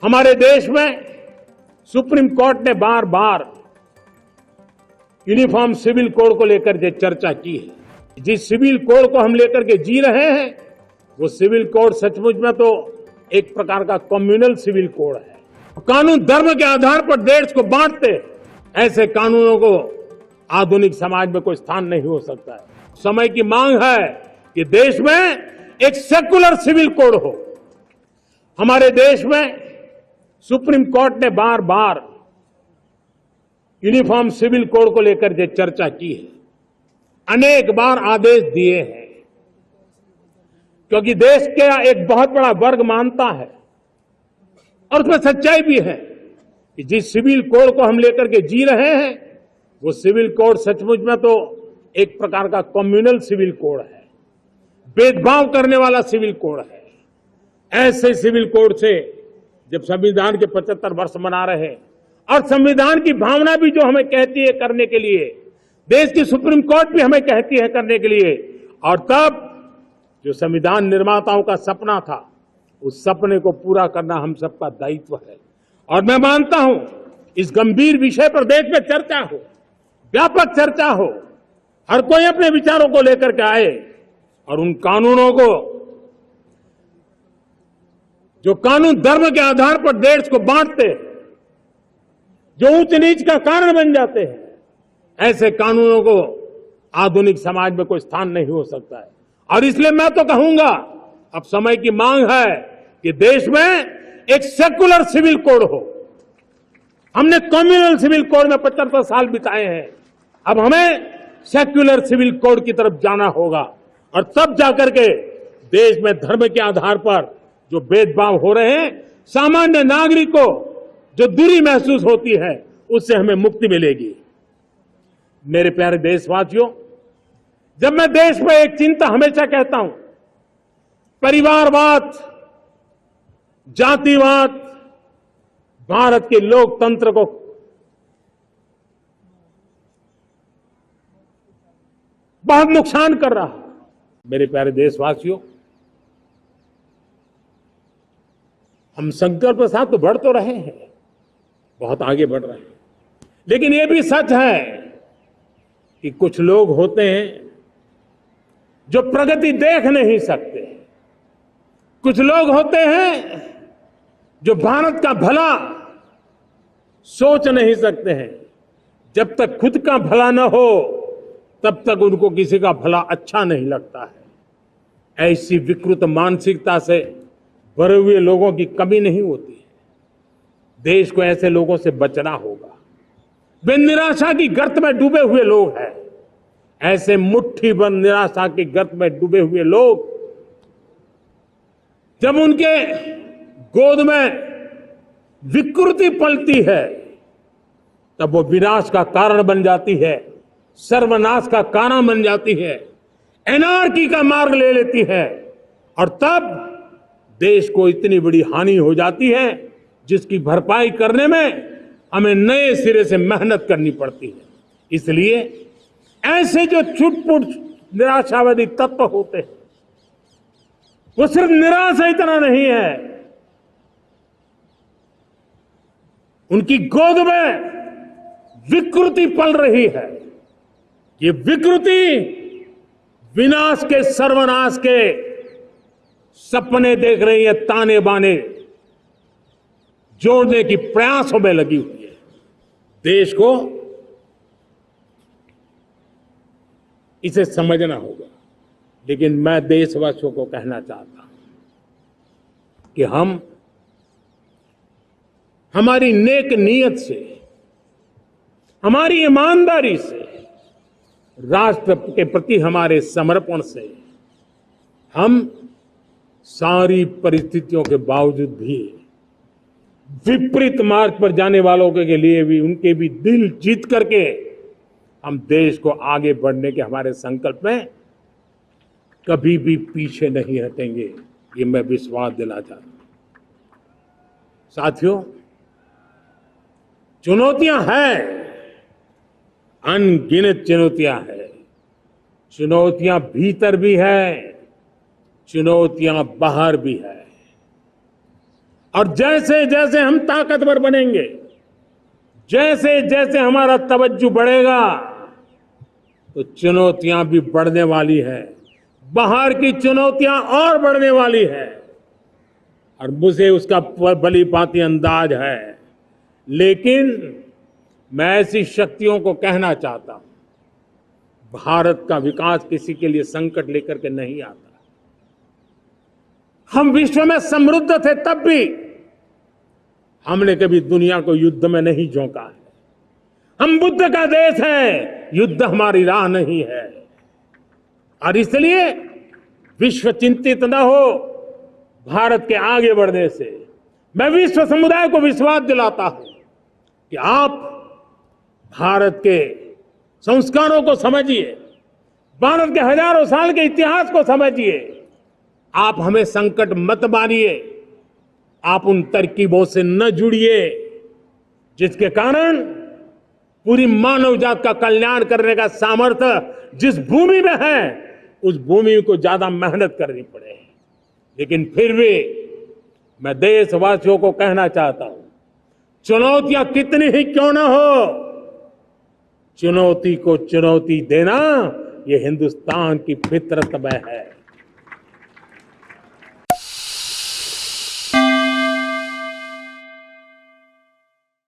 हमारे देश में सुप्रीम कोर्ट ने बार बार यूनिफॉर्म सिविल कोड को लेकर जो चर्चा की है, जिस सिविल कोड को हम लेकर के जी रहे हैं वो सिविल कोड सचमुच में तो एक प्रकार का कम्युनल सिविल कोड है। कानून धर्म के आधार पर देश को बांटते, ऐसे कानूनों को आधुनिक समाज में कोई स्थान नहीं हो सकता है। समय की मांग है कि देश में एक सेकुलर सिविल कोड हो। हमारे देश में सुप्रीम कोर्ट ने बार बार यूनिफॉर्म सिविल कोड को लेकर जो चर्चा की है, अनेक बार आदेश दिए हैं, क्योंकि देश का एक बहुत बड़ा वर्ग मानता है और उसमें सच्चाई भी है कि जिस सिविल कोड को हम लेकर के जी रहे हैं वो सिविल कोड सचमुच में तो एक प्रकार का कम्युनल सिविल कोड है, भेदभाव करने वाला सिविल कोड है। ऐसे सिविल कोड से जब संविधान के 75 वर्ष मना रहे हैं और संविधान की भावना भी जो हमें कहती है करने के लिए, देश की सुप्रीम कोर्ट भी हमें कहती है करने के लिए, और तब जो संविधान निर्माताओं का सपना था उस सपने को पूरा करना हम सबका दायित्व है। और मैं मानता हूं इस गंभीर विषय पर देश में चर्चा हो, व्यापक चर्चा हो, हर कोई अपने विचारों को लेकर के आए और उन कानूनों को, जो कानून धर्म के आधार पर देश को बांटते, जो ऊंच नीच का कारण बन जाते हैं, ऐसे कानूनों को आधुनिक समाज में कोई स्थान नहीं हो सकता है। और इसलिए मैं तो कहूंगा अब समय की मांग है कि देश में एक सेकुलर सिविल कोड हो। हमने कम्युनल सिविल कोड में 75 साल बिताए हैं, अब हमें सेक्युलर सिविल कोड की तरफ जाना होगा और तब जाकर के देश में धर्म के आधार पर जो भेदभाव हो रहे हैं, सामान्य नागरिक को जो दूरी महसूस होती है, उससे हमें मुक्ति मिलेगी। मेरे प्यारे देशवासियों, जब मैं देश में एक चिंता हमेशा कहता हूं, परिवारवाद, जातिवाद भारत के लोकतंत्र को बहुत नुकसान कर रहा है। मेरे प्यारे देशवासियों, हम संकल्प के साथ तो बढ़ तो रहे हैं, बहुत आगे बढ़ रहे हैं, लेकिन ये भी सच है कि कुछ लोग होते हैं जो प्रगति देख नहीं सकते, कुछ लोग होते हैं जो भारत का भला सोच नहीं सकते हैं। जब तक खुद का भला न हो तब तक उनको किसी का भला अच्छा नहीं लगता है। ऐसी विकृत मानसिकता से भरे हुए लोगों की कमी नहीं होती है। देश को ऐसे लोगों से बचना होगा। वे निराशा की गर्त में डूबे हुए लोग हैं। ऐसे मुट्ठी भर निराशा की गर्त में डूबे हुए लोग, जब उनके गोद में विकृति पलती है तब वो विनाश का कारण बन जाती है, सर्वनाश का कारण बन जाती है, एनार्की का मार्ग ले लेती है, और तब देश को इतनी बड़ी हानि हो जाती है जिसकी भरपाई करने में हमें नए सिरे से मेहनत करनी पड़ती है। इसलिए ऐसे जो छुटपुट निराशावादी तत्व होते हैं, वो सिर्फ निराशा इतना नहीं है, उनकी गोद में विकृति पल रही है। ये विकृति विनाश के, सर्वनाश के सपने देख रही है, ताने बाने जोड़ने की प्रयासों में लगी हुई है। देश को इसे समझना होगा। लेकिन मैं देशवासियों को कहना चाहता हूं कि हम हमारी नेक नीयत से, हमारी ईमानदारी से, राष्ट्र के प्रति हमारे समर्पण से हम सारी परिस्थितियों के बावजूद भी विपरीत मार्ग पर जाने वालों के लिए भी, उनके भी दिल जीत करके हम देश को आगे बढ़ने के हमारे संकल्प में कभी भी पीछे नहीं हटेंगे, ये मैं विश्वास दिलाना चाहता हूं। साथियों, चुनौतियां हैं, अनगिनत चुनौतियां हैं। चुनौतियां भीतर भी है, चुनौतियां बाहर भी है। और जैसे जैसे हम ताकतवर बनेंगे, जैसे जैसे हमारा तवज्जो बढ़ेगा, तो चुनौतियां भी बढ़ने वाली है, बाहर की चुनौतियां और बढ़ने वाली है, और मुझे उसका भली भांति अंदाज है। लेकिन मैं ऐसी शक्तियों को कहना चाहता हूं, भारत का विकास किसी के लिए संकट लेकर के नहीं आता। हम विश्व में समृद्ध थे तब भी हमने कभी दुनिया को युद्ध में नहीं झोंका है। हम बुद्ध का देश है, युद्ध हमारी राह नहीं है। और इसलिए विश्व चिंतित न हो भारत के आगे बढ़ने से। मैं विश्व समुदाय को विश्वास दिलाता हूं कि आप भारत के संस्कारों को समझिए, भारत के हजारों साल के इतिहास को समझिए। आप हमें संकट मत मानिए, आप उन तरकीबों से न जुड़िए जिसके कारण पूरी मानव जात का कल्याण करने का सामर्थ्य जिस भूमि में है, उस भूमि को ज्यादा मेहनत करनी पड़े। लेकिन फिर भी मैं देशवासियों को कहना चाहता हूं, चुनौतियां कितनी ही क्यों ना हो, चुनौती को चुनौती देना ये हिंदुस्तान की फितरत में है।